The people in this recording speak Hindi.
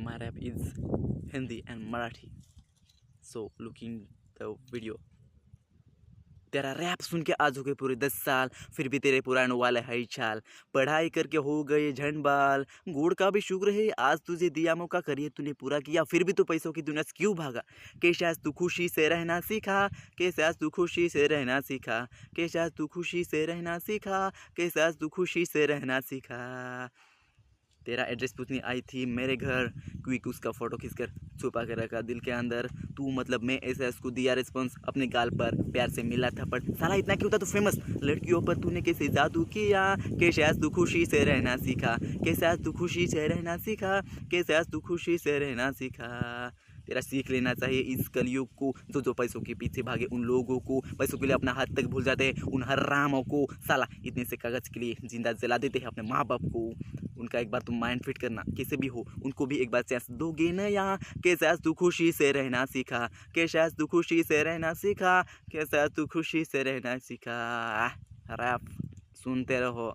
my rap is Hindi and Marathi. So looking the video. तेरा रैप सुन के आज हो गए पूरे 10 साल, फिर भी तेरे पुराने वाले है चाल। पढ़ाई करके हो गए झंडबाल, गुड़ का भी शुक्र है आज तुझे दिया मौका, करियर तूने पूरा किया, फिर भी तो पैसों की दुनिया से क्यों भागा। कैसे आज तू खुशी से रहना सीखा, कैसे आज तू खुशी से रहना सीखा, कैसे आज तू खुशी से रहना सीखा, कैसे आज तू खुशी से रहना सीखा। तेरा एड्रेस पूछने आई थी मेरे घर, क्विक उसका फ़ोटो खींचकर छुपा के रखा दिल के अंदर। तू मतलब मैं ऐसा उसको दिया रिस्पॉन्स, अपने गाल पर प्यार से मिला था, पर साला इतना क्यों था तो फेमस। लड़कियों पर तूने कैसे जादू किया, कैसे आज तू खुशी से रहना सीखा, कैसे आज तू खुशी से रहना सीखा, कैसे आज तू खुशी से रहना सीखा। तेरा सीख लेना चाहिए इस कलयुग को, जो पैसों के पीछे भागे उन लोगों को, पैसों के लिए अपना हाथ तक भूल जाते हैं उन हरामों को। साला इतने से कागज़ के लिए जिंदा जला देते हैं अपने माँ बाप को। उनका एक बार तुम माइंड फिट करना, कैसे भी हो उनको भी एक बार चांस दोगे ना यहाँ। कैसे आज तू खुशी से रहना सीखा, कैसे आज तू खुशी से रहना सीखा, कैसे आज तू खुशी से रहना सीखा। रैप सुनते रहो।